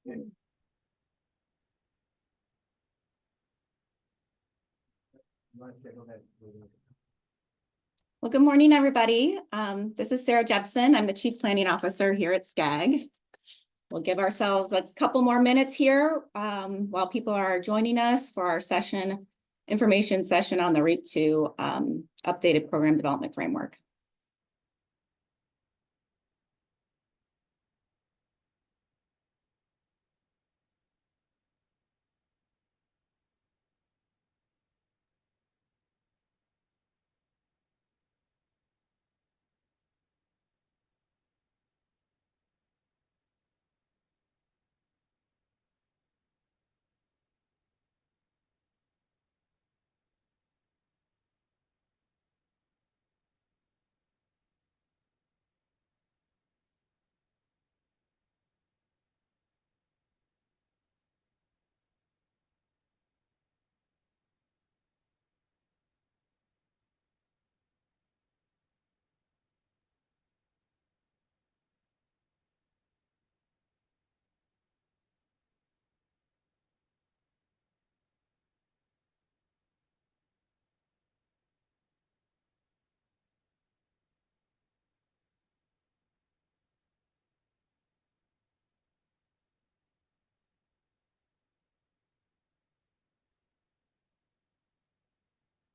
Well, good morning, everybody. This is Sarah Jepson. I'm the Chief Planning Officer here at SCAG. We'll give ourselves a couple more minutes here while people are joining us for our information session on the REAP 2 updated program development framework.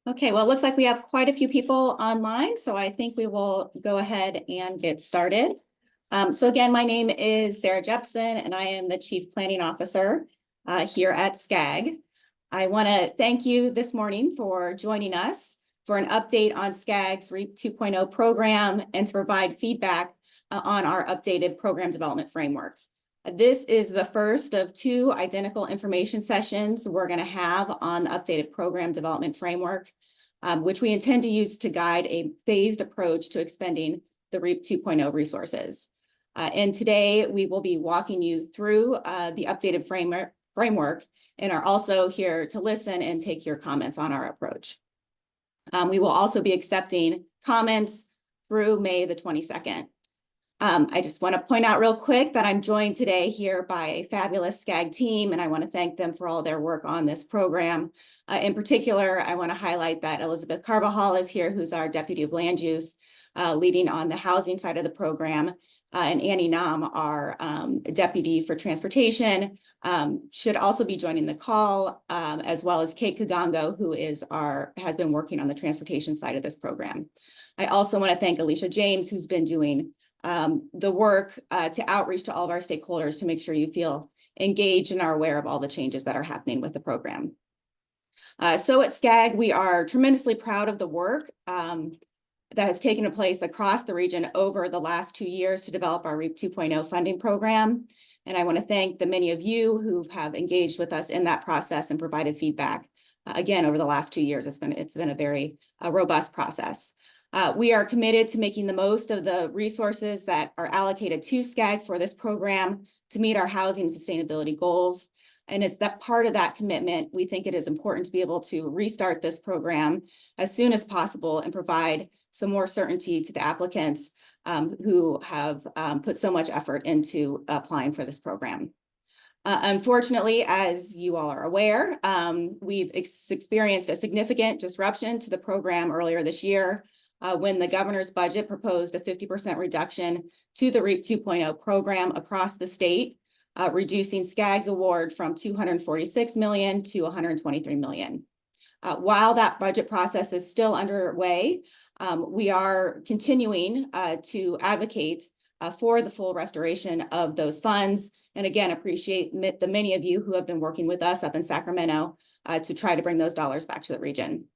Okay, well, it looks like we have quite a few people online, so I think we will go ahead and get started. So again, my name is Sarah Jepson, and I am the Chief Planning Officer here at SCAG. I want to thank you this morning for joining us for an update on SCAG's REAP 2.0 program and to provide feedback on our updated program development framework. This is the first of 2 identical information sessions we're going to have on the updated program development framework, which we intend to use to guide a phased approach to expending the REAP 2.0 resources. And today we will be walking you through the updated framework and are also here to listen and take your comments on our approach. We will also be accepting comments through May the 22nd. I just want to point out real quick that I'm joined today here by a fabulous SCAG team, and I want to thank them for all their work on this program. In particular, I want to highlight that Elizabeth Carbajal is here, who's our Deputy of Land Use, leading on the housing side of the program, and Annie Nam, our Deputy for Transportation, should also be joining the call, as well as Kate Kagango, who has been working on the transportation side of this program. I also want to thank Alicia James, who's been doing the work to outreach to all of our stakeholders to make sure you feel engaged and are aware of all the changes that are happening with the program. So at SCAG, we are tremendously proud of the work that has taken place across the region over the last 2 years to develop our REAP 2.0 funding program. And I want to thank the many of you who have engaged with us in that process and provided feedback. Again, over the last 2 years, it's been a very robust process. We are committed to making the most of the resources that are allocated to SCAG for this program to meet our housing and sustainability goals. And as that part of that commitment, we think it is important to be able to restart this program as soon as possible and provide some more certainty to the applicants who have put so much effort into applying for this program. Unfortunately, as you all are aware, we've experienced a significant disruption to the program earlier this year when the governor's budget proposed a 50% reduction to the REAP 2.0 program across the state, reducing SCAG's award from $246 million to $123 million. While that budget process is still underway, we are continuing to advocate for the full restoration of those funds. And again, appreciate the many of you who have been working with us up in Sacramento to try to bring those dollars back to the region.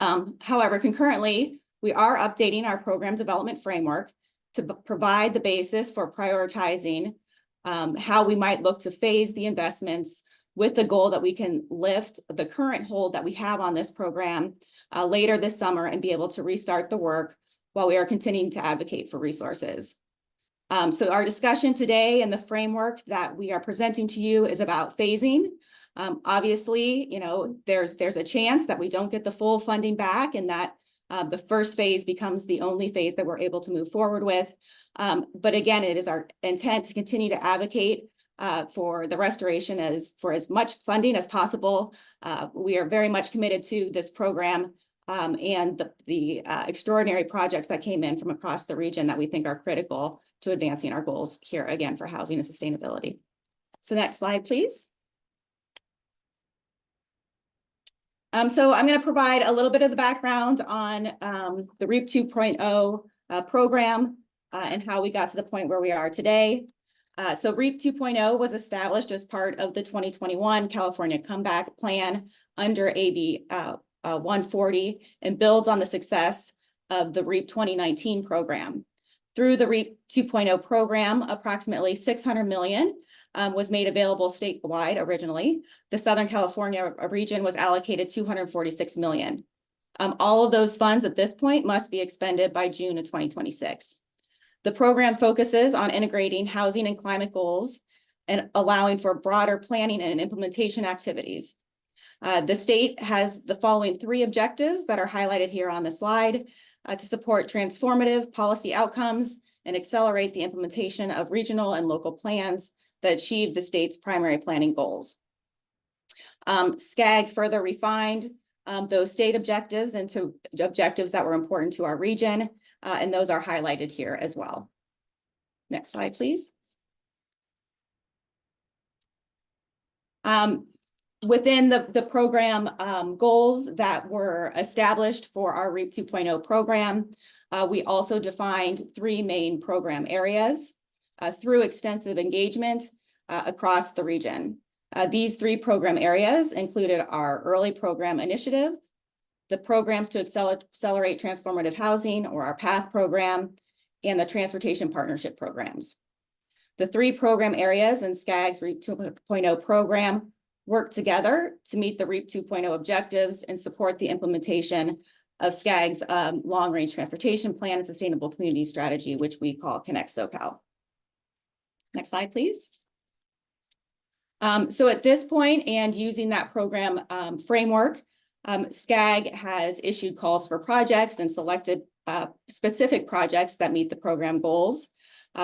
However, concurrently, we are updating our program development framework to provide the basis for prioritizing how we might look to phase the investments with the goal that we can lift the current hold that we have on this program later this summer and be able to restart the work while we are continuing to advocate for resources. So our discussion today and the framework that we are presenting to you is about phasing. Obviously, there's a chance that we don't get the full funding back and that the first phase becomes the only phase that we're able to move forward with. But again, it is our intent to continue to advocate for the restoration for as much funding as possible. We are very much committed to this program and the extraordinary projects that came in from across the region that we think are critical to advancing our goals here again for housing and sustainability. So next slide, please. So I'm going to provide a little bit of the background on the REAP 2.0 program and how we got to the point where we are today. So REAP 2.0 was established as part of the 2021 California Comeback Plan under AB 140 and builds on the success of the REAP 2019 program. Through the REAP 2.0 program, approximately $600 million was made available statewide originally. The Southern California region was allocated $246 million. All of those funds at this point must be expended by June of 2026. The program focuses on integrating housing and climate goals and allowing for broader planning and implementation activities. The state has the following 3 objectives that are highlighted here on the slide to support transformative policy outcomes and accelerate the implementation of regional and local plans that achieve the state's primary planning goals. SCAG further refined those state objectives into objectives that were important to our region, and those are highlighted here as well. Next slide, please. Within the program goals that were established for our REAP 2.0 program, we also defined 3 main program areas through extensive engagement across the region. These 3 program areas included our early program initiative, the programs to accelerate transformative housing, or our PATH program, and the transportation partnership programs. The 3 program areas in SCAG's REAP 2.0 program work together to meet the REAP 2.0 objectives and support the implementation of SCAG's long-range transportation plan and sustainable community strategy, which we call Connect SoCal. Next slide, please. So at this point, and using that program framework, SCAG has issued calls for projects and selected specific projects that meet the program goals.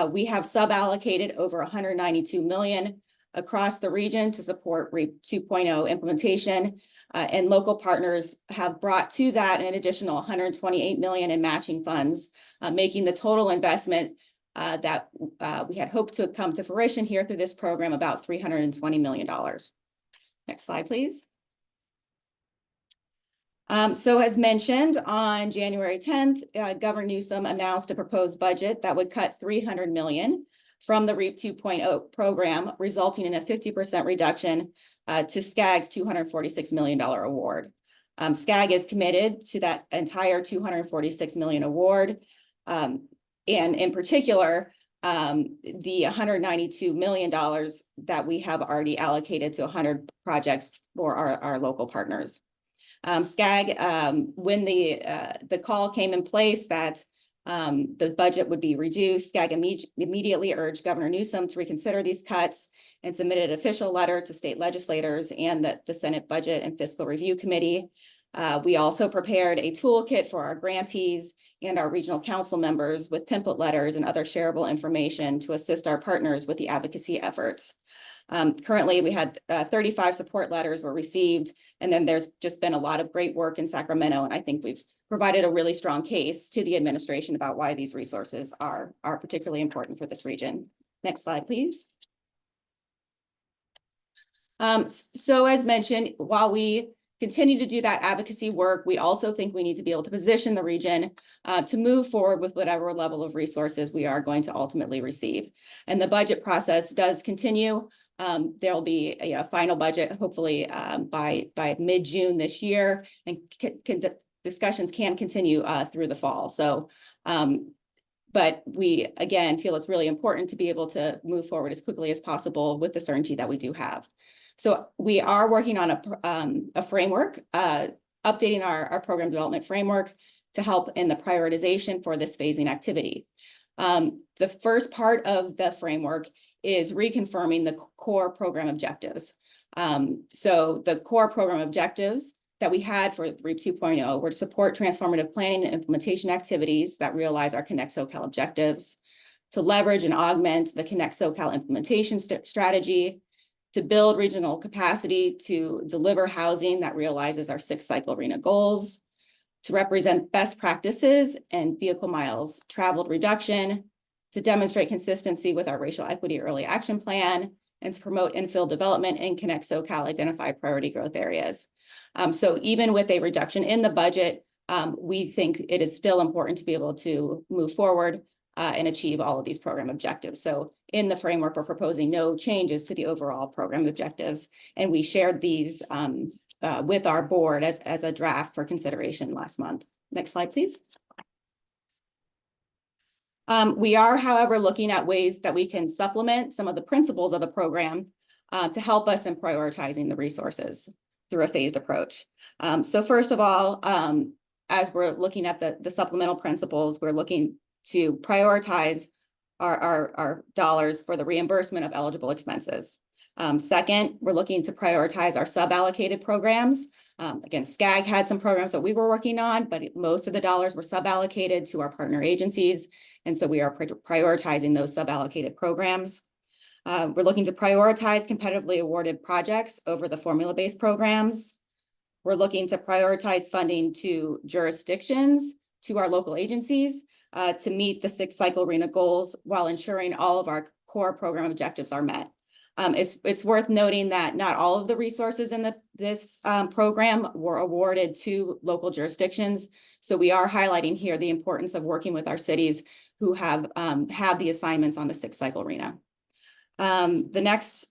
We have suballocated over $192 million across the region to support REAP 2.0 implementation, and local partners have brought to that an additional $128 million in matching funds, making the total investment that we had hoped to come to fruition here through this program about $320 million. Next slide, please. So as mentioned, on January 10th, Governor Newsom announced a proposed budget that would cut $300 million from the REAP 2.0 program, resulting in a 50% reduction to SCAG's $246 million award. SCAG is committed to that entire $246 million award. And in particular, the $192 million that we have already allocated to 100 projects for our local partners. SCAG, when the call came in place that the budget would be reduced, SCAG immediately urged Governor Newsom to reconsider these cuts and submitted an official letter to state legislators and the Senate Budget and Fiscal Review Committee. We also prepared a toolkit for our grantees and our regional council members with template letters and other shareable information to assist our partners with the advocacy efforts. Currently, we had 35 support letters were received, and then there's just been a lot of great work in Sacramento, and I think we've provided a really strong case to the administration about why these resources are particularly important for this region. Next slide, please. So as mentioned, while we continue to do that advocacy work, we also think we need to be able to position the region to move forward with whatever level of resources we are going to ultimately receive. And the budget process does continue. There will be a final budget, hopefully by mid-June this year, and discussions can continue through the fall. So, but we, again, feel it's really important to be able to move forward as quickly as possible with the certainty that we do have. So we are working on a framework, updating our program development framework to help in the prioritization for this phasing activity. The first part of the framework is reconfirming the core program objectives. So the core program objectives that we had for REAP 2.0 were to support transformative planning and implementation activities that realize our Connect SoCal objectives, to leverage and augment the Connect SoCal implementation strategy, to build regional capacity to deliver housing that realizes our 6-cycle RHNA goals, to represent best practices and vehicle miles traveled reduction, to demonstrate consistency with our racial equity early action plan, and to promote infill development in Connect SoCal identified priority growth areas. So even with a reduction in the budget, we think it is still important to be able to move forward and achieve all of these program objectives. So in the framework, we're proposing no changes to the overall program objectives, and we shared these with our board as a draft for consideration last month. Next slide, please. We are, however, looking at ways that we can supplement some of the principles of the program to help us in prioritizing the resources through a phased approach. So first of all, as we're looking at the supplemental principles, we're looking to prioritize our dollars for the reimbursement of eligible expenses. Second, we're looking to prioritize our sub-allocated programs. Again, SCAG had some programs that we were working on, but most of the dollars were sub-allocated to our partner agencies. And so we are prioritizing those sub-allocated programs. We're looking to prioritize competitively awarded projects over the formula-based programs. We're looking to prioritize funding to jurisdictions, to our local agencies, to meet the 6-cycle RHNA goals while ensuring all of our core program objectives are met. It's worth noting that not all of the resources in this program were awarded to local jurisdictions. So we are highlighting here the importance of working with our cities who have the assignments on the 6-cycle RHNA. The next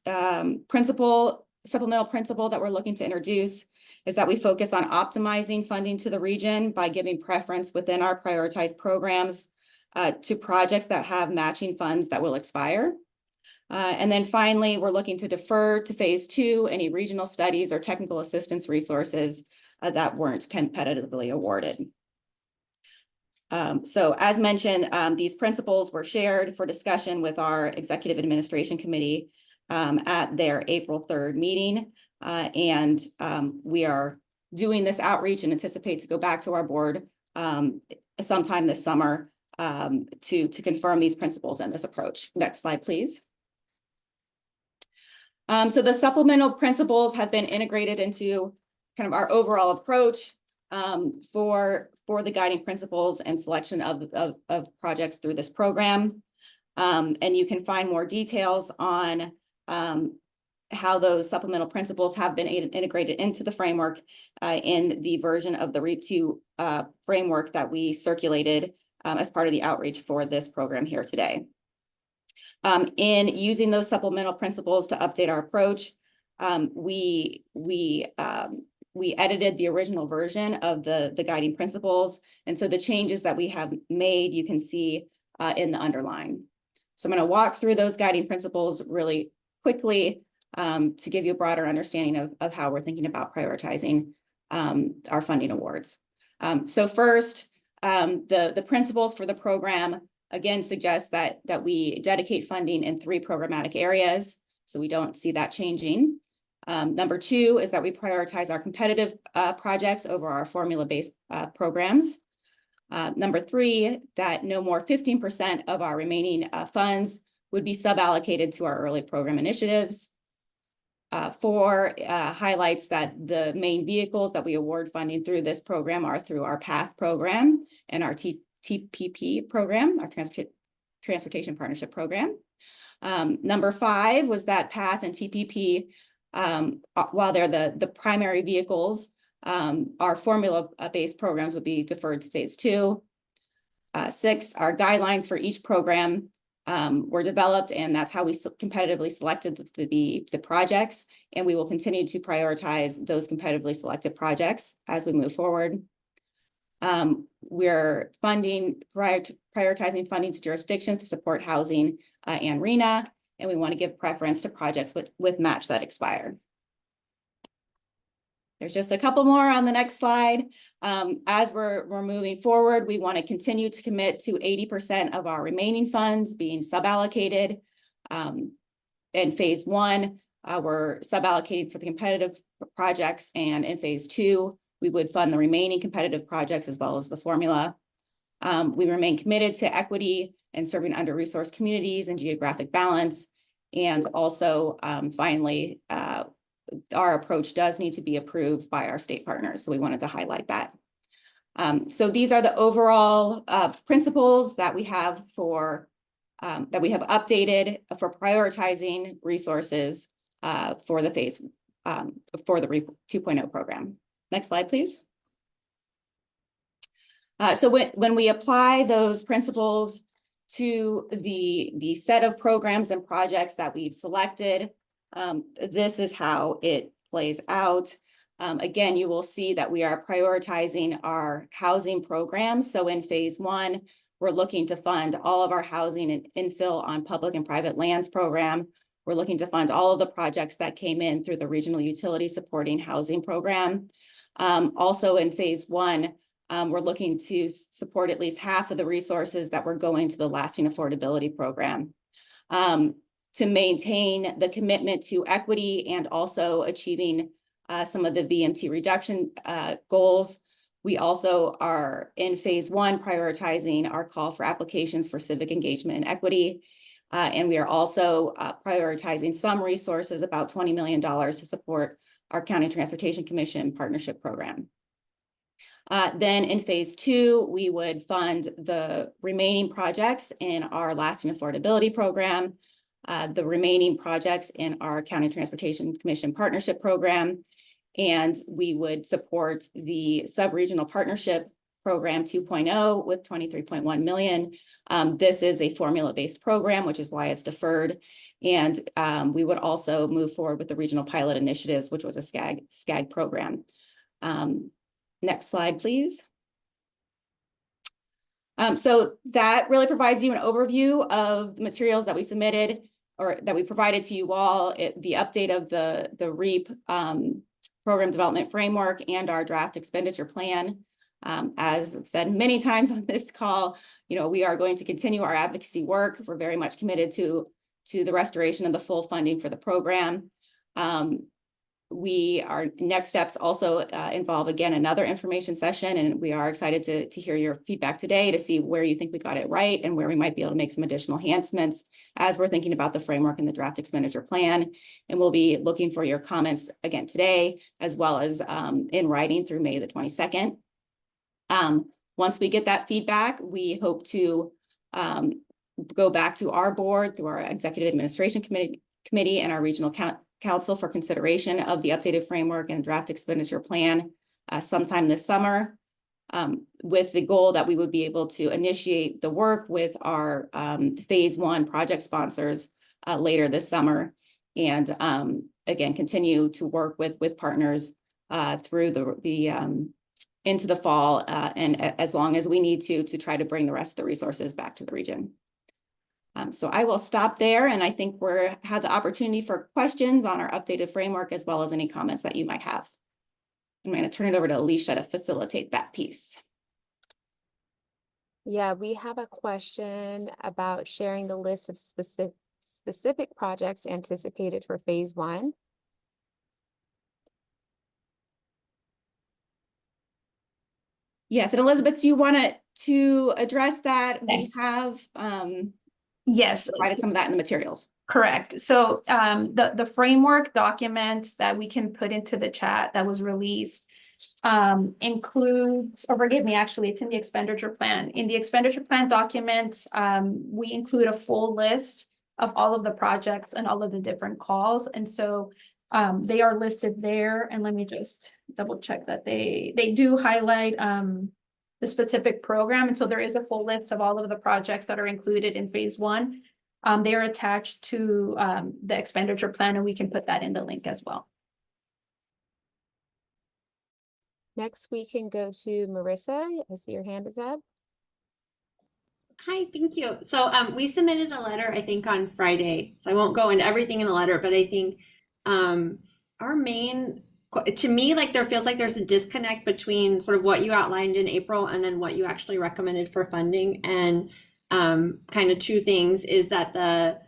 supplemental principle that we're looking to introduce is that we focus on optimizing funding to the region by giving preference within our prioritized programs to projects that have matching funds that will expire. And then finally, we're looking to defer to phase 2 any regional studies or technical assistance resources that weren't competitively awarded. So as mentioned, these principles were shared for discussion with our Executive Administration Committee at their April 3rd meeting. And we are doing this outreach and anticipate to go back to our board sometime this summer to confirm these principles and this approach. Next slide, please. So the supplemental principles have been integrated into kind of our overall approach for the guiding principles and selection of projects through this program. And you can find more details on how those supplemental principles have been integrated into the framework in the version of the REAP2 framework that we circulated as part of the outreach for this program here today. In using those supplemental principles to update our approach, we edited the original version of the guiding principles. And so the changes that we have made, you can see in the underline. So I'm going to walk through those guiding principles really quickly to give you a broader understanding of how we're thinking about prioritizing our funding awards. So first, the principles for the program again suggest that we dedicate funding in 3 programmatic areas. So we don't see that changing. Number 2 is that we prioritize our competitive projects over our formula-based programs. Number 3, that no more 15% of our remaining funds would be sub-allocated to our early program initiatives. 4 highlights that the main vehicles that we award funding through this program are through our PATH program and our TPP program, our Transportation Partnership Program. Number 5 was that PATH and TPP, while they're the primary vehicles, our formula-based programs would be deferred to phase 2. 6, our guidelines for each program were developed, and that's how we competitively selected the projects, and we will continue to prioritize those competitively selected projects as we move forward. We're prioritizing funding to jurisdictions to support housing and RHNA, and we want to give preference to projects with match that expire. There's just a couple more on the next slide. As we're moving forward, we want to continue to commit to 80% of our remaining funds being sub-allocated. In phase 1, we're sub-allocating for the competitive projects, and in phase 2, we would fund the remaining competitive projects as well as the formula. We remain committed to equity and serving under-resourced communities and geographic balance. And also, finally, our approach does need to be approved by our state partners. So we wanted to highlight that. So these are the overall principles that we have for that we have updated for prioritizing resources for the phase for the REAP 2.0 program. Next slide, please. So when we apply those principles to the set of programs and projects that we've selected, this is how it plays out. Again, you will see that we are prioritizing our housing programs. So in phase 1, we're looking to fund all of our housing and infill on public and private lands program. We're looking to fund all of the projects that came in through the regional utility supporting housing program. Also in phase 1, we're looking to support at least half of the resources that were going to the lasting affordability program. To maintain the commitment to equity and also achieving some of the VMT reduction goals. We also are in phase 1 prioritizing our call for applications for civic engagement and equity. And we are also prioritizing some resources, about $20 million to support our County Transportation Commission partnership program. Then in phase 2, we would fund the remaining projects in our lasting affordability program, the remaining projects in our County Transportation Commission partnership program, and we would support the sub-regional partnership program 2.0 with 23.1 million. This is a formula-based program, which is why it's deferred. And we would also move forward with the regional pilot initiatives, which was a scag program. Next slide, please. So that really provides you an overview of the materials that we submitted or that we provided to you all, the update of the REAP program development framework and our draft expenditure plan. As I've said many times on this call, we are going to continue our advocacy work. We're very much committed to the restoration of the full funding for the program. Our next steps also involve, again, another information session, and we are excited to hear your feedback today to see where you think we got it right and where we might be able to make some additional enhancements as we're thinking about the framework and the draft expenditure plan. And we'll be looking for your comments again today, as well as in writing through May the 22nd. Once we get that feedback, we hope to go back to our board through our executive administration committee and our regional council for consideration of the updated framework and draft expenditure plan sometime this summer, with the goal that we would be able to initiate the work with our phase 1 project sponsors later this summer, and again continue to work with partners through the into the fall and as long as we need to try to bring the rest of the resources back to the region. So I will stop there, and I think we're had the opportunity for questions on our updated framework, as well as any comments that you might have. I'm going to turn it over to Alicia to facilitate that piece. Yeah, we have a question about sharing the list of specific projects anticipated for phase 1. Yes, and Elizabeth, do you want to address that? Yes. We have Yes, provided some of that in the materials. correct. So the framework document that we can put into the chat that was released includes, or forgive me, actually, it's in the expenditure plan. In the expenditure plan document, we include a full list of all of the projects and all of the different calls. And so they are listed there. And let me just double check that they do highlight the specific program. And so there is a full list of all of the projects that are included in phase 1. They are attached to the expenditure plan, and we can put that in the link as well. Next, we can go to Marissa. I see your hand is up. Hi, thank you. So we submitted a letter, I think, on Friday. So I won't go into everything in the letter, but I think our main, to me, like there feels like there's a disconnect between sort of what you outlined in April and then what you actually recommended for funding. And kind of two things is that the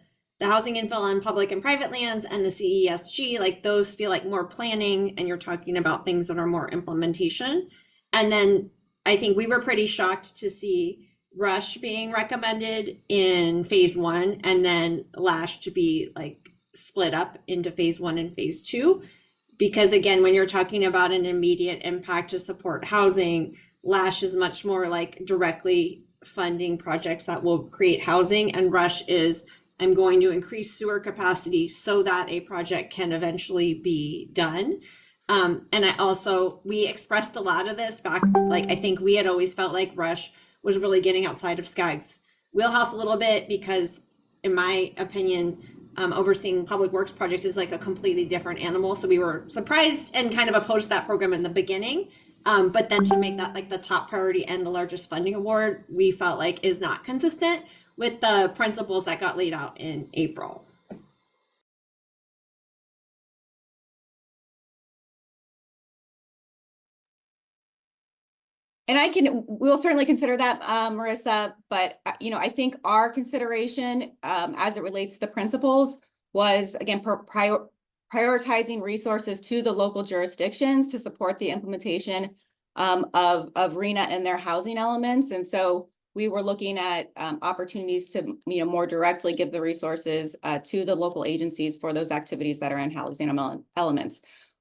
housing infill on public and private lands and the CESG, like those feel like more planning, and you're talking about things that are more implementation. And then I think we were pretty shocked to see Rush being recommended in phase one, and then Lash to be like split up into phase one and phase two. Because again, when you're talking about an immediate impact to support housing, Lash is much more like directly funding projects that will create housing, and Rush is, I'm going to increase sewer capacity so that a project can eventually be done. And we expressed a lot of this back, like, I think we had always felt like Rush was really getting outside of scag's wheelhouse a little bit, because in my opinion, overseeing public works projects is like a completely different animal. So we were surprised and kind of opposed that program in the beginning. But then to make that like the top priority and the largest funding award, we felt like is not consistent with the principles that got laid out in April. And we'll certainly consider that, Marissa, but, I think our consideration, as it relates to the principles was, again, prioritizing resources to the local jurisdictions to support the implementation, of RENA and their housing elements. And so we were looking at, opportunities to, more directly give the resources, to the local agencies for those activities that are in housing elements.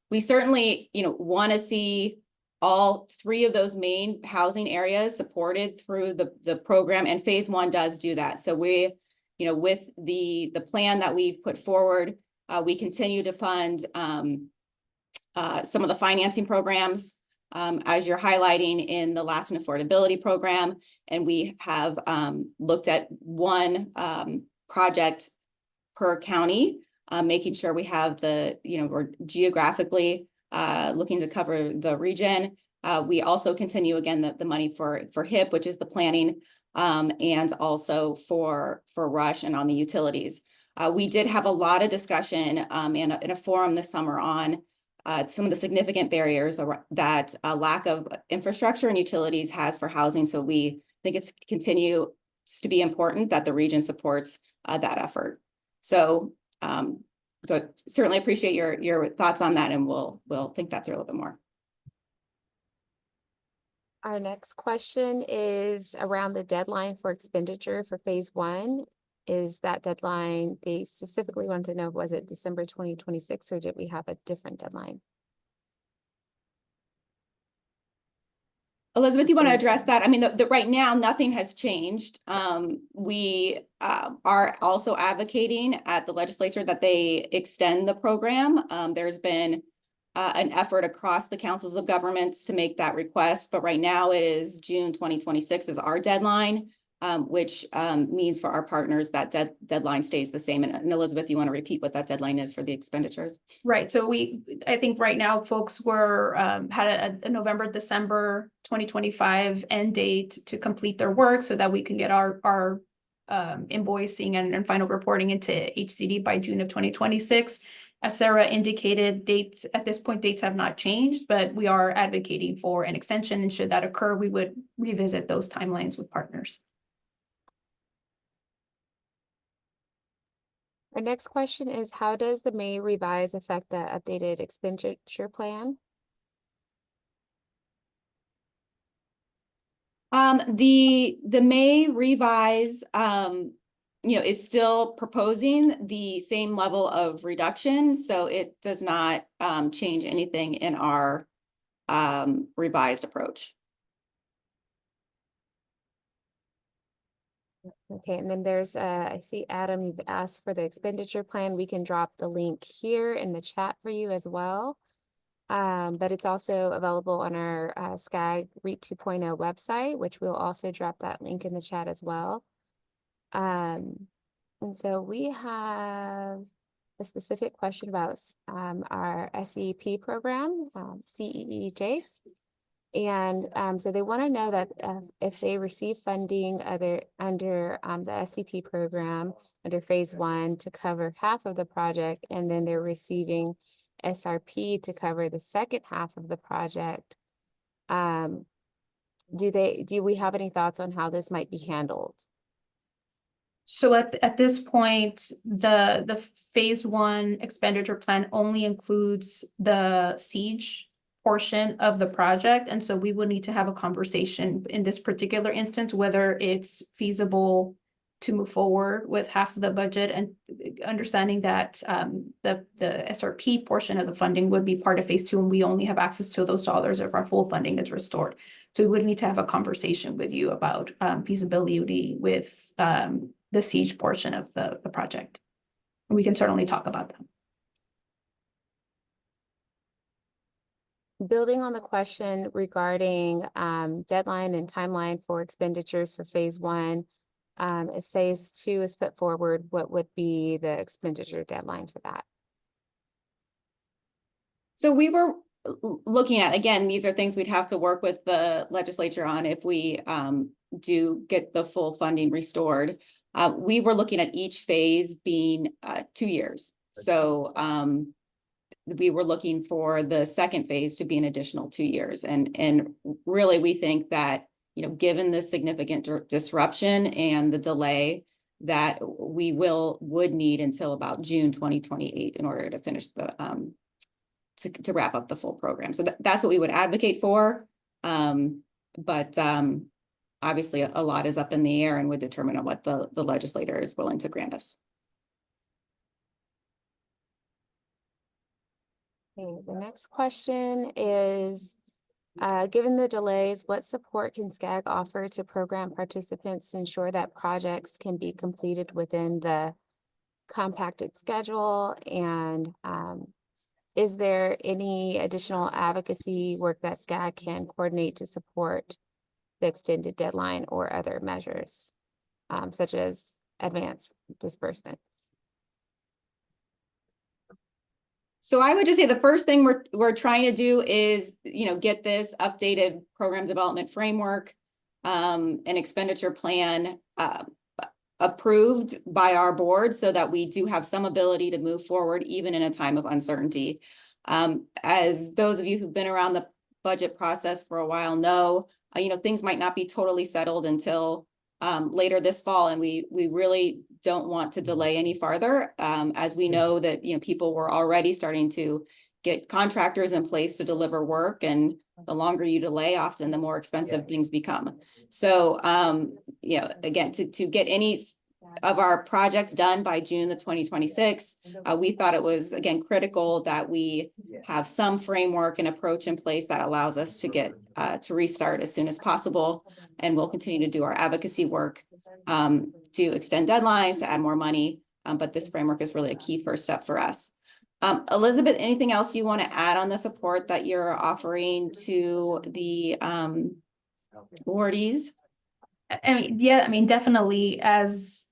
We certainly, want to see all three of those main housing areas supported through the program, and phase one does do that. So we, with the plan that we've put forward, we continue to fund some of the financing programs, as you're highlighting in the last and affordability program, and we have looked at one project per county, making sure we have we're geographically looking to cover the region. We also continue, again, the money for HIP, which is the planning, and also for Rush and on the utilities. We did have a lot of discussion in a forum this summer on some of the significant barriers that lack of infrastructure and utilities has for housing. So we think it continues to be important that the region supports that effort. So certainly appreciate your thoughts on that, and we'll think that through a little bit more. Our next question is around the deadline for expenditure for phase one. Is that deadline, they specifically wanted to know, was it December 2026, or did we have a different deadline? Elizabeth, you want to address that? I mean, right now, nothing has changed. We are also advocating at the legislature that they extend the program. There's been an effort across the councils of governments to make that request, but right now it is June 2026 is our deadline, which means for our partners that deadline stays the same. And Elizabeth, you want to repeat what that deadline is for the expenditures? Right, so I think right now folks were, had a November, December 2025 end date to complete their work so that we can get our invoicing and final reporting into HCD by June of 2026. As Sarah indicated, dates at this point, dates have not changed, but we are advocating for an extension, and should that occur, we would revisit those timelines with partners. Our next question is, how does the May revise affect the updated expenditure plan? The May revise, is still proposing the same level of reduction, so it does not change anything in our revised approach. Okay, and then there's, I see Adam, you've asked for the expenditure plan. We can drop the link here in the chat for you as well. But it's also available on our SCAG REAP 2.0 website, which we'll also drop that link in the chat as well. And so we have a specific question about our SEP program, CEEJ. And so they want to know that if they receive funding under the SCP program under phase one to cover half of the project, and then they're receiving SRP to cover the second half of the project, do we have any thoughts on how this might be handled? So at this point, the phase one expenditure plan only includes the siege portion of the project. And so we would need to have a conversation in this particular instance, whether it's feasible to move forward with half of the budget, and understanding that the SRP portion of the funding would be part of phase 2, and we only have access to those dollars if our full funding is restored. So we would need to have a conversation with you about feasibility with the siege portion of the project. And we can certainly talk about that. Building on the question regarding deadline and timeline for expenditures for phase 1, if phase 2 is put forward, what would be the expenditure deadline for that? So we were looking at, again, these are things we'd have to work with the legislature on if we do get the full funding restored. We were looking at each phase being 2 years. So we were looking for the second phase to be an additional 2 years. And really, we think that, you know, given the significant disruption and the delay, that we would need until about June 2028 in order to finish the to wrap up the full program. So that's what we would advocate for. But obviously a lot is up in the air and would determine on what the legislator is willing to grant us. Okay, the next question is, given the delays, what support can SCAG offer to program participants to ensure that projects can be completed within the compacted schedule? And is there any additional advocacy work that SCAG can coordinate to support the extended deadline or other measures, such as advanced disbursements? So I would just say the first thing we're trying to do is, you know, get this updated program development framework and expenditure plan approved by our board so that we do have some ability to move forward even in a time of uncertainty. As those of you who've been around the budget process for a while know, you know, things might not be totally settled until later this fall, and we really don't want to delay any farther, as we know that, you know, people were already starting to get contractors in place to deliver work, and the longer you delay, often the more expensive things become. So, you know, again, to get any of our projects done by June the 2026, we thought it was, again, critical that we have some framework and approach in place that allows us to get to restart as soon as possible. And we'll continue to do our advocacy work to extend deadlines, to add more money. But this framework is really a key first step for us. Elizabeth, anything else you want to add on the support that you're offering to the awardees? I mean, yeah, I mean, definitely, as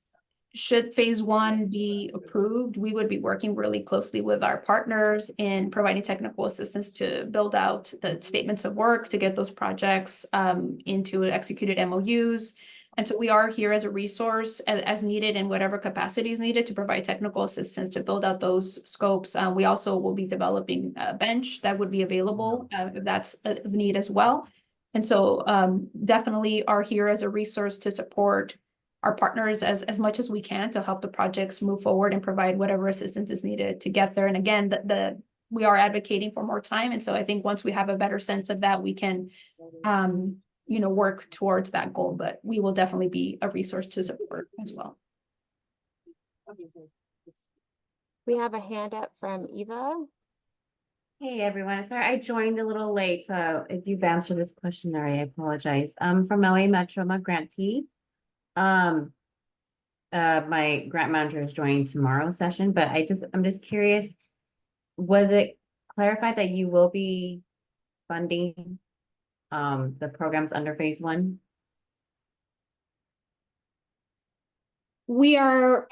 should phase 1 be approved, we would be working really closely with our partners in providing technical assistance to build out the statements of work, to get those projects into executed MOUs. And so we are here as a resource as needed in whatever capacity is needed to provide technical assistance to build out those scopes. We also will be developing a bench that would be available if that's of need as well. And so definitely are here as a resource to support our partners as much as we can to help the projects move forward and provide whatever assistance is needed to get there. And again, we are advocating for more time. And so I think once we have a better sense of that, we can, you know, work towards that goal. But we will definitely be a resource to support as well. We have a hand up from Eva. Hey everyone, sorry I joined a little late, so if you've answered this question already, I apologize. From LA Metro, I'm a grantee. My grant manager is joining tomorrow's session, but I'm just curious, was it clarified that you will be funding the programs under phase 1? We are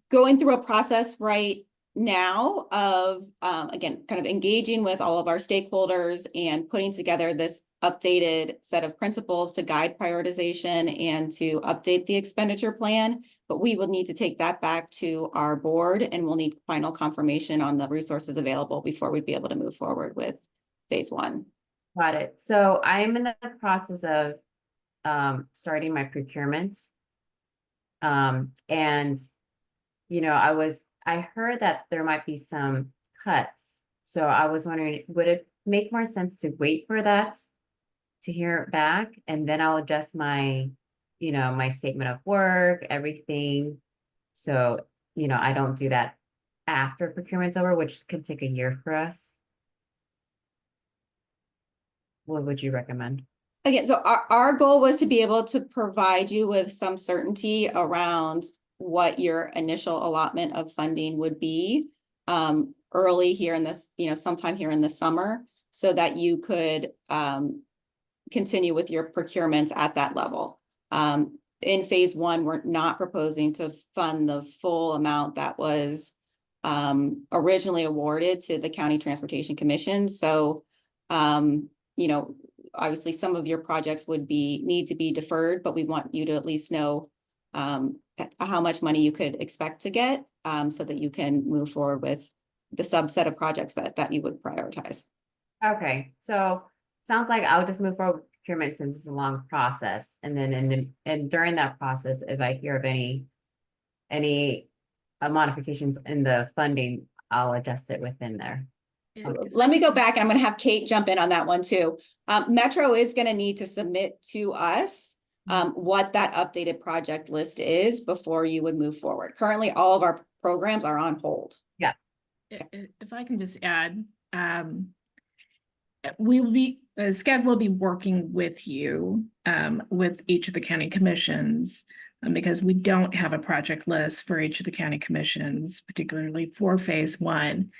going through a process right now of, again, kind of engaging with all of our stakeholders and putting together this updated set of principles to guide prioritization and to update the expenditure plan. But we will need to take that back to our board, and we'll need final confirmation on the resources available before we'd be able to move forward with phase 1. Got it. So I'm in the process of starting my procurement. And you know, I heard that there might be some cuts. So I was wondering, would it make more sense to wait for that to hear it back, and then I'll adjust my, my statement of work, everything. So, I don't do that after procurement's over, which can take a year for us. What would you recommend? Again, so our goal was to be able to provide you with some certainty around what your initial allotment of funding would be early here in this, sometime here in the summer, so that you could continue with your procurements at that level. In phase one, we're not proposing to fund the full amount that was originally awarded to the County Transportation Commission. So, obviously some of your projects would need to be deferred, but we want you to at least know how much money you could expect to get so that you can move forward with the subset of projects that you would prioritize. Okay, so sounds like I'll just move forward with procurement since it's a long process. And then and during that process, if I hear of any modifications in the funding, I'll adjust it within there. Let me go back, and I'm going to have Kate jump in on that one too. Metro is going to need to submit to us what that updated project list is before you would move forward. Currently, all of our programs are on hold. Yeah. If I can just add, we will be, scag will be working with you, with each of the county commissions, because we don't have a project list for each of the county commissions, particularly for phase one.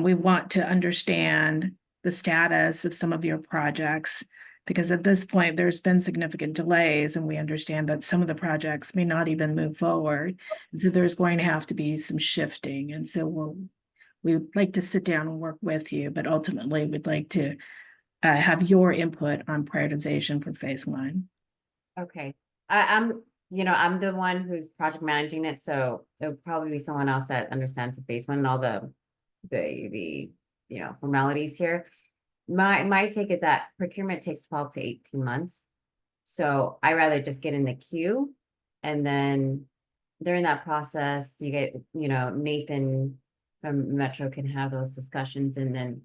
We want to understand the status of some of your projects, because at this point, there's been significant delays, and we understand that some of the projects may not even move forward. And so there's going to have to be some shifting. And so we'd like to sit down and work with you, but ultimately we'd like to have your input on prioritization for phase one. Okay, I'm the one who's project managing it, so it'll probably be someone else that understands the phase one and all the formalities here. My take is that procurement takes 12 to 18 months. So I rather just get in the queue, and then during that process, you get, Nathan from Metro can have those discussions, and then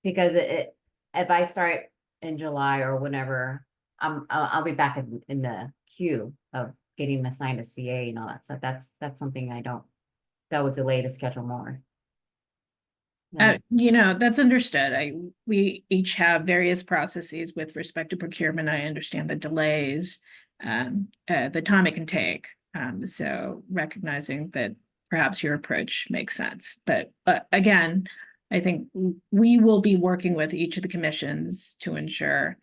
because if I start in July or whenever, I'll be back in the queue of getting assigned a CA and all that stuff. That's something that would delay the schedule more. That's understood. We each have various processes with respect to procurement. I understand the delays, the time it can take. So recognizing that perhaps your approach makes sense. But again, I think we will be working with each of the commissions to ensure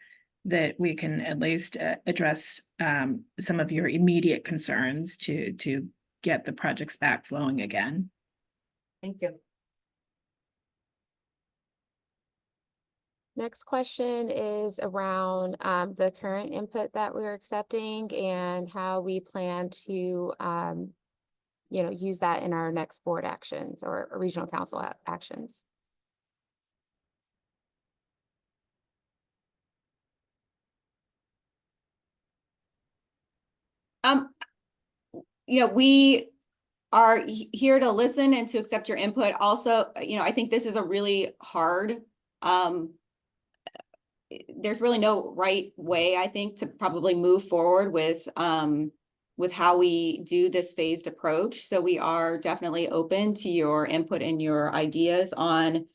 that we can at least address some of your immediate concerns to get the projects back flowing again. Thank you. Next question is around the current input that we're accepting and how we plan to use that in our next board actions or regional council actions. We are here to listen and to accept your input. Also, I think this is a really hard, there's really no right way, I think, to probably move forward with how we do this phased approach. So we are definitely open to your input and your ideas on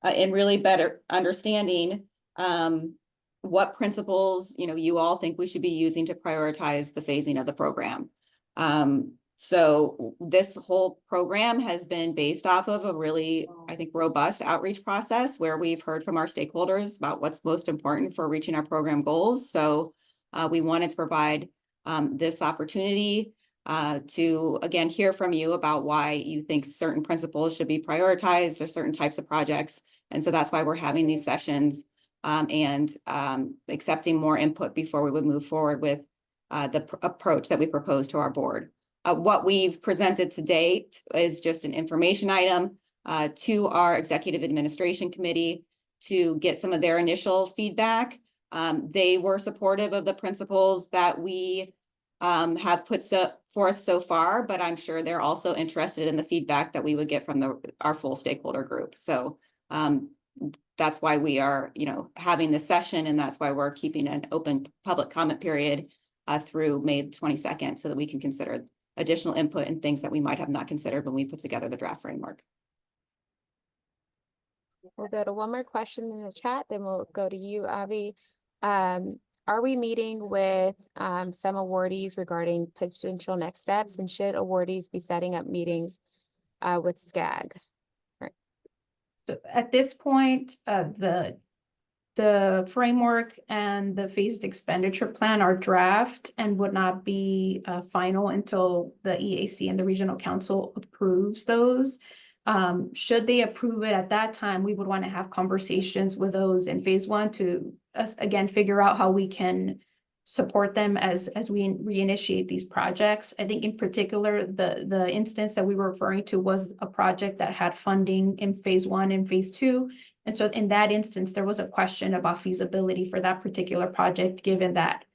and really better understanding what principles you all think we should be using to prioritize the phasing of the program. So this whole program has been based off of a really, I think, robust outreach process where we've heard from our stakeholders about what's most important for reaching our program goals. So we wanted to provide this opportunity to, again, hear from you about why you think certain principles should be prioritized or certain types of projects. And so that's why we're having these sessions and accepting more input before we would move forward with the approach that we propose to our board. What we've presented to date is just an information item to our executive administration committee to get some of their initial feedback. They were supportive of the principles that we have put forth so far, but I'm sure they're also interested in the feedback that we would get from our full stakeholder group. So that's why we are, having this session, and that's why we're keeping an open public comment period through May 22nd, so that we can consider additional input and things that we might have not considered when we put together the draft framework. We'll go to one more question in the chat, then we'll go to you, Avi. Are we meeting with some awardees regarding potential next steps, and should awardees be setting up meetings with SCAG? So at this point, the framework and the phased expenditure plan are draft and would not be final until the EAC and the regional council approves those. Should they approve it at that time, we would want to have conversations with those in phase one to again figure out how we can support them as we reinitiate these projects. I think in particular, the instance that we were referring to was a project that had funding in phase one and phase two. And so in that instance, there was a question about feasibility for that particular project, given that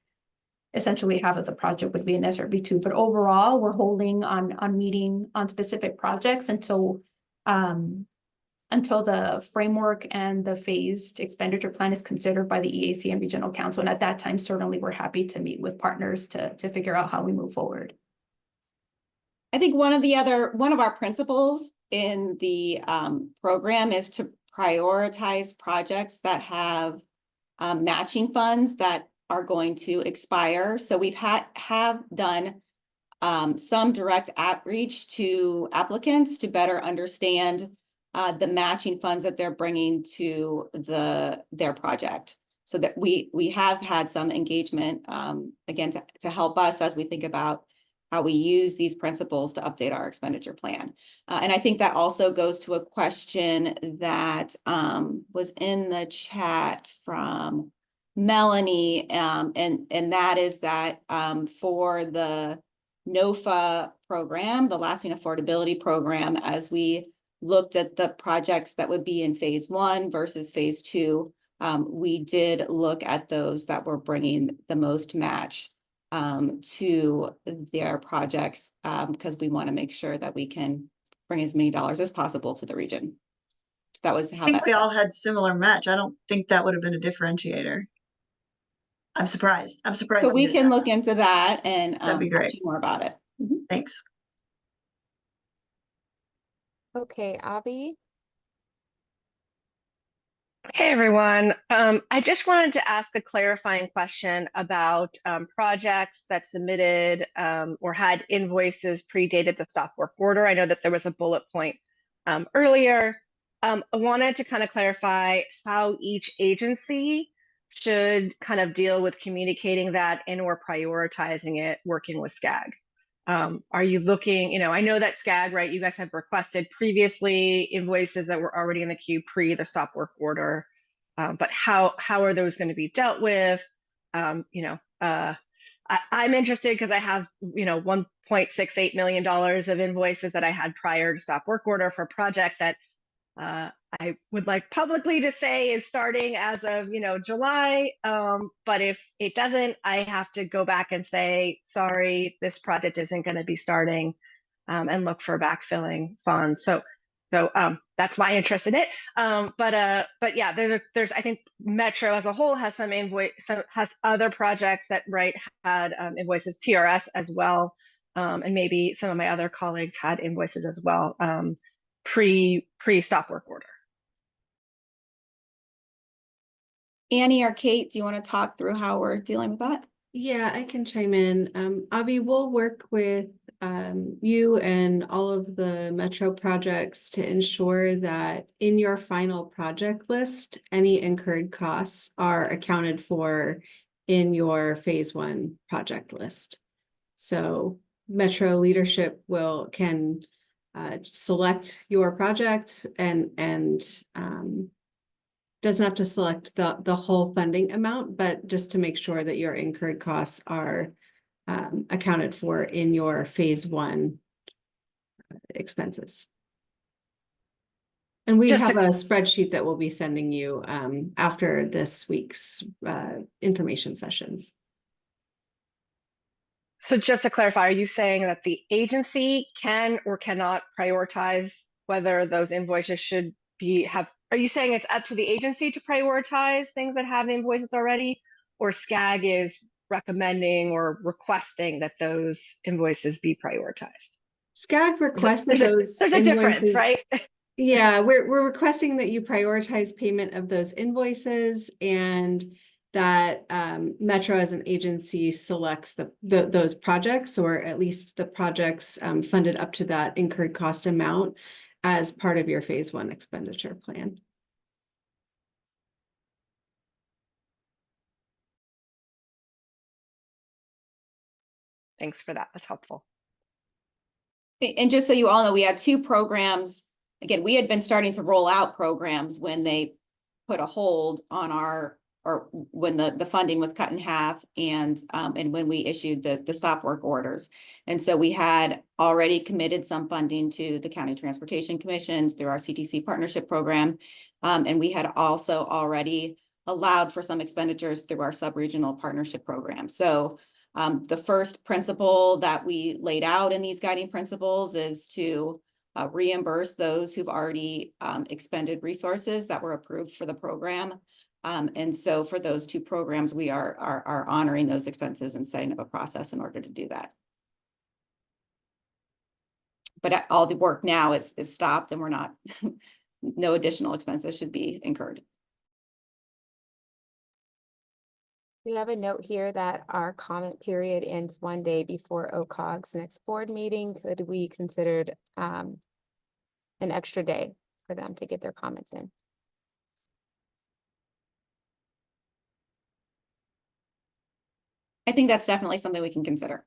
essentially half of the project would be in SRB2. But overall, we're holding on meeting on specific projects until the framework and the phased expenditure plan is considered by the EAC and regional council. And at that time, certainly we're happy to meet with partners to figure out how we move forward. I think one of our principles in the program is to prioritize projects that have matching funds that are going to expire. So we've have done some direct outreach to applicants to better understand the matching funds that they're bringing to their project, so that we have had some engagement again to help us as we think about how we use these principles to update our expenditure plan. And I think that also goes to a question that was in the chat from Melanie, and that is that for the NOFA program, the lasting affordability program, as we looked at the projects that would be in phase one versus phase two, we did look at those that were bringing the most match to their projects, because we want to make sure that we can bring as many dollars as possible to the region. That was how I think we all had similar match. I don't think that would have been a differentiator. I'm surprised. So we can look into that and That'd be great. talk to you more about it. Thanks. Okay, Avi. Hey everyone, I just wanted to ask a clarifying question about projects that submitted or had invoices predated the stop work order. I know that there was a bullet point earlier. I wanted to kind of clarify how each agency should kind of deal with communicating that and or prioritizing it working with SCAG. Are you looking, I know that SCAG, right, you guys have requested previously invoices that were already in the queue pre the stop work order, but how are those going to be dealt with? I'm interested because I have, $1.68 million of invoices that I had prior to stop work order for a project that I would like publicly to say is starting as of, July. But if it doesn't, I have to go back and say, sorry, this project isn't going to be starting, and look for backfilling funds. So that's my interest in it. But yeah, there's I think Metro as a whole has has other projects that had invoices, TRS as well, and maybe some of my other colleagues had invoices as well. Pre stop work order. Annie or Kate, do you want to talk through how we're dealing with that? Yeah, I can chime in. Avi, we'll work with you and all of the Metro projects to ensure that in your final project list, any incurred costs are accounted for in your phase one project list. So Metro leadership can select your project and doesn't have to select the whole funding amount, but just to make sure that your incurred costs are accounted for in your phase one expenses. And we have a spreadsheet that we'll be sending you after this week's information sessions. So just to clarify, are you saying that the agency can or cannot prioritize whether those invoices should have are you saying it's up to the agency to prioritize things that have invoices already? Or SCAG is recommending or requesting that those invoices be prioritized? SCAG requested those There's a difference, invoices. right? Yeah, we're requesting that you prioritize payment of those invoices and that Metro as an agency selects those projects, or at least the projects funded up to that incurred cost amount as part of your phase 1 expenditure plan. Thanks for that. That's helpful. And just so you all know, we had 2 programs. Again, we had been starting to roll out programs when they put a hold on or when the funding was cut in half and when we issued the stop work orders. And so we had already committed some funding to the county transportation commissions through our CTC partnership program. And we had also already allowed for some expenditures through our sub-regional partnership program. So the first principle that we laid out in these guiding principles is to reimburse those who've already expended resources that were approved for the program. And so for those 2 programs, we are honoring those expenses and setting up a process in order to do that. But all the work now is stopped, and we're not, no additional expenses should be incurred. We have a note here that our comment period ends 1 day before OCOG's next board meeting. Could we consider an extra day for them to get their comments in? I think that's definitely something we can consider.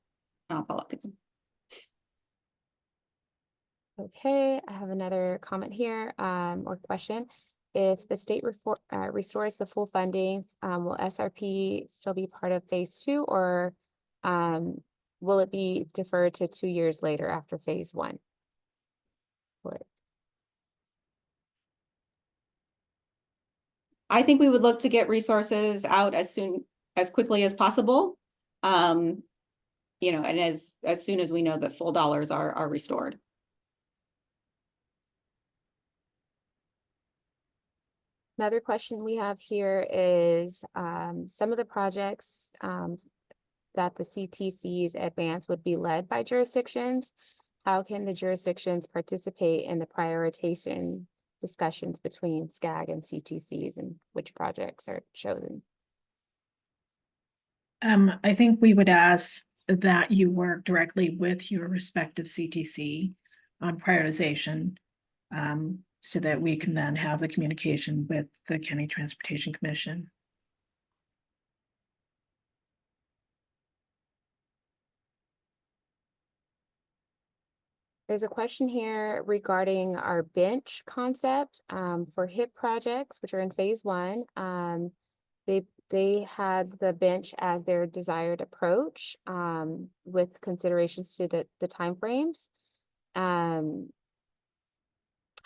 I'll follow up with you. Okay, I have another comment here or question. If the state restores the full funding, will SRP still be part of phase 2, or will it be deferred to 2 years later after phase 1? I think we would look to get resources out as quickly as possible. You know, and as soon as we know that full dollars are restored. Another question we have here is some of the projects that the CTCs advance would be led by jurisdictions. How can the jurisdictions participate in the prioritization discussions between SCAG and CTCs, and which projects are chosen? I think we would ask that you work directly with your respective CTC on prioritization, so that we can then have the communication with the County Transportation Commission. There's a question here regarding our bench concept for HIP projects, which are in phase 1. They had the bench as their desired approach with considerations to the timeframes.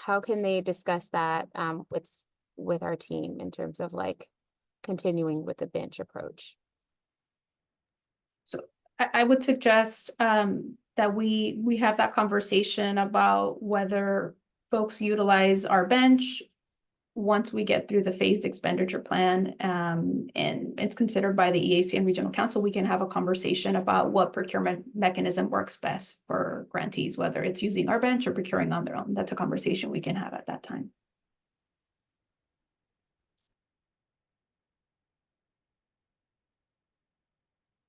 How can they discuss that with our team in terms of like continuing with the bench approach? So I would suggest that we have that conversation about whether folks utilize our bench once we get through the phased expenditure plan, and it's considered by the EAC and Regional Council. We can have a conversation about what procurement mechanism works best for grantees, whether it's using our bench or procuring on their own. That's a conversation we can have at that time.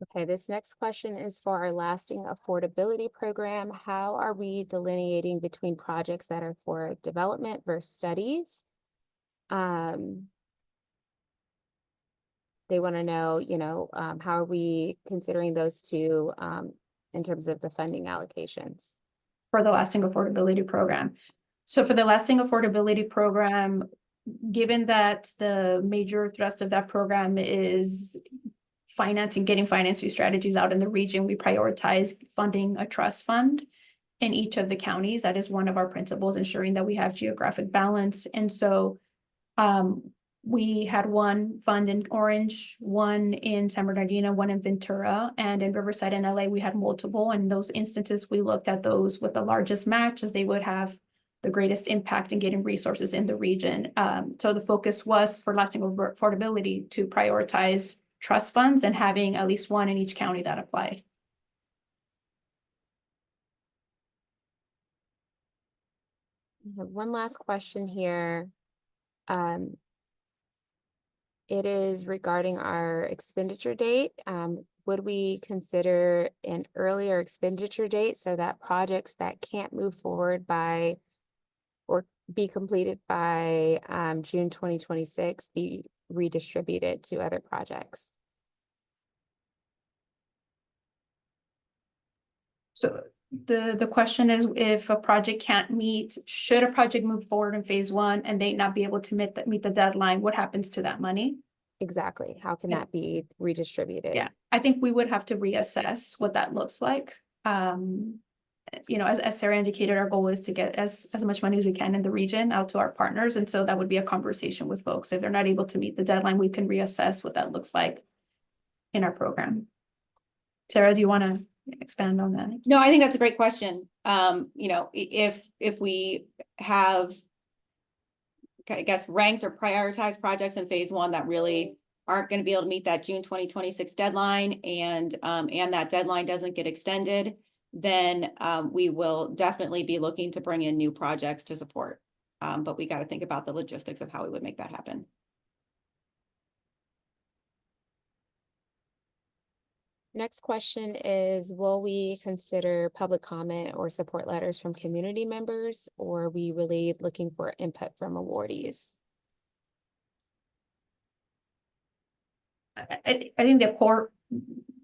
Okay, this next question is for our lasting affordability program. How are we delineating between projects that are for development versus studies? They want to know, you know, how are we considering those 2 in terms of the funding allocations? For the lasting affordability program. So for the lasting affordability program, given that the major thrust of that program is getting financing strategies out in the region, we prioritize funding a trust fund in each of the counties. That is one of our principles, ensuring that we have geographic balance. And so we had one fund in Orange, one in San Bernardino, one in Ventura, and in Riverside and LA, we had multiple. And those instances, we looked at those with the largest match, as they would have the greatest impact in getting resources in the region. So the focus was for lasting affordability to prioritize trust funds and having at least one in each county that applied. I have one last question here. It is regarding our expenditure date. Would we consider an earlier expenditure date so that projects that can't move forward by or be completed by June 2026 be redistributed to other projects? So the question is, if a project can't meet, should a project move forward in phase one and they not be able to meet the deadline, what happens to that money? Exactly. How can Yes. that be redistributed? Yeah, I think we would have to reassess what that looks like. You know, as Sarah indicated, our goal is to get as much money as we can in the region out to our partners. And so that would be a conversation with folks. If they're not able to meet the deadline, we can reassess what that looks like in our program. Sarah, do you want to expand on that? No, I think that's a great question. You know, if we have, I guess, ranked or prioritized projects in phase one that really aren't going to be able to meet that June 2026 deadline, and that deadline doesn't get extended, then we will definitely be looking to bring in new projects to support. But we got to think about the logistics of how we would make that happen. Next question is, will we consider public comment or support letters from community members, or are we really looking for input from awardees? I think the core,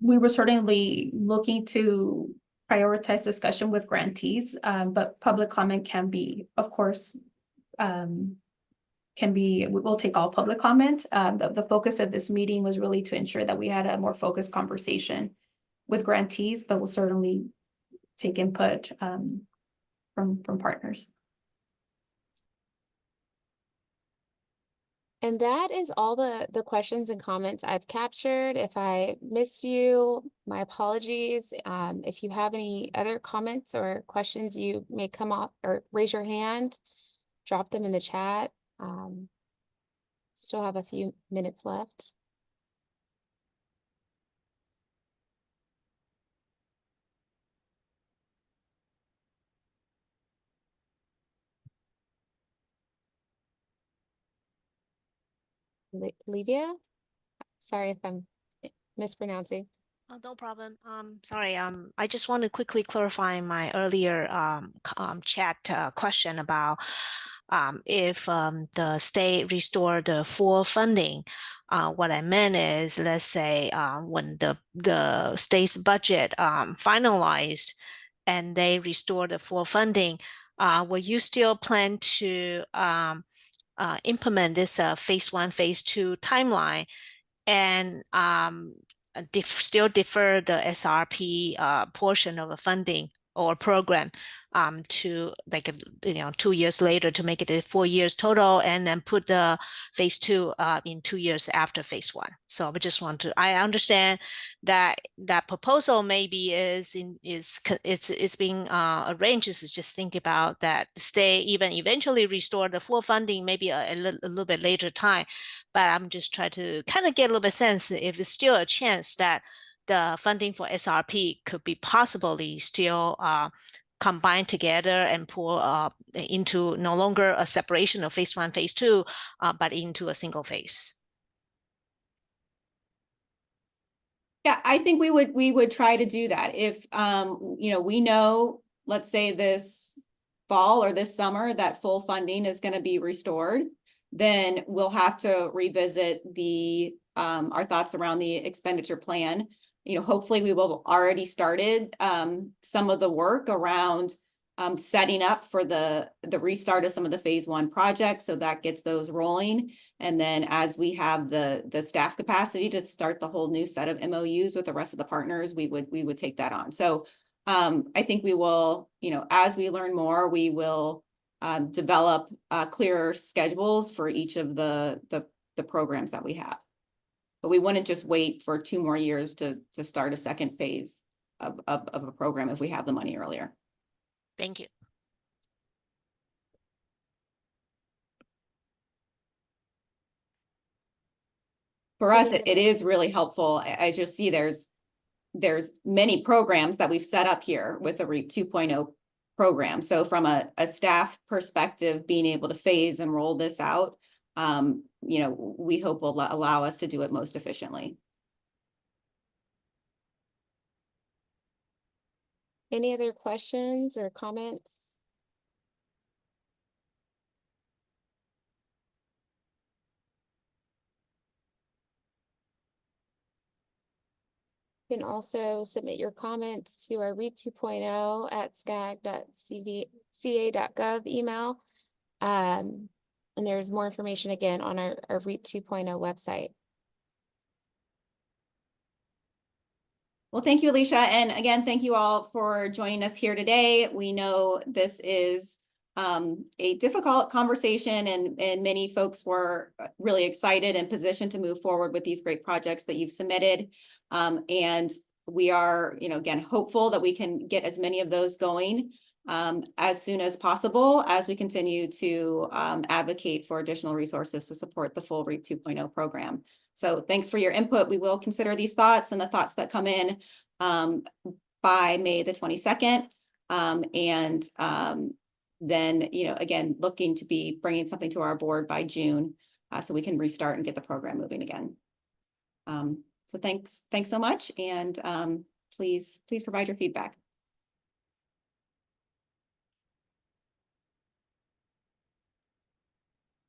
we were certainly looking to prioritize discussion with grantees, but public comment can be, of course, we'll take all public comment. The focus of this meeting was really to ensure that we had a more focused conversation with grantees, but we'll certainly take input from partners. And that is all the questions and comments I've captured. If I missed you, my apologies. If you have any other comments or questions, you may come up or raise your hand, drop them in the chat. Still have a few minutes left. Livia? Sorry if I'm mispronouncing. Oh, no problem. Sorry. I just want to quickly clarify my earlier chat question about if the state restored the full funding. What I meant is, let's say when the state's budget finalized and they restore the full funding, will you still plan to implement this phase one, phase two timeline, and still defer the SRP portion of the funding or program to like 2 years later to make it 4 years total, and then put the phase two in 2 years after phase one. So I just want to, I understand that that proposal maybe is being arranged. Is just think about that the state even eventually restore the full funding maybe a little bit later time. But I'm just trying to kind of get a little bit sense if there's still a chance that the funding for SRP could be possibly still combined together and pour into no longer a separation of phase one, phase two, but into a single phase. Yeah, I think we would try to do that. If we know, let's say this fall or this summer, that full funding is going to be restored, then we'll have to revisit our thoughts around the expenditure plan. Hopefully we will have already started some of the work around setting up for the restart of some of the phase one projects. So that gets those rolling. And then as we have the staff capacity to start the whole new set of MOUs with the rest of the partners, we would take that on. So I think we will, as we learn more, we will develop clearer schedules for each of the programs that we have. But we wouldn't just wait for 2 more years to start a second phase of a program if we have the money earlier. Thank you. For us, it is really helpful. I just see there's many programs that we've set up here with the REAP 2.0 program. So from a staff perspective, being able to phase and roll this out, you know, we hope will allow us to do it most efficiently. Any other questions or comments? You can also submit your comments to our REAP 2.0 at scag.ca.gov email. And there's more information again on our REAP 2.0 website. Well, thank you, Alicia. And again, thank you all for joining us here today. We know this is a difficult conversation, and many folks were really excited and positioned to move forward with these great projects that you've submitted. And we are, you know, again, hopeful that we can get as many of those going as soon as possible as we continue to advocate for additional resources to support the full REAP 2.0 program. So thanks for your input. We will consider these thoughts and the thoughts that come in by May the 22nd. Then, you know, again, looking to be bringing something to our board by June so we can restart and get the program moving again. So thanks so much. And please provide your feedback.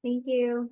Thank you.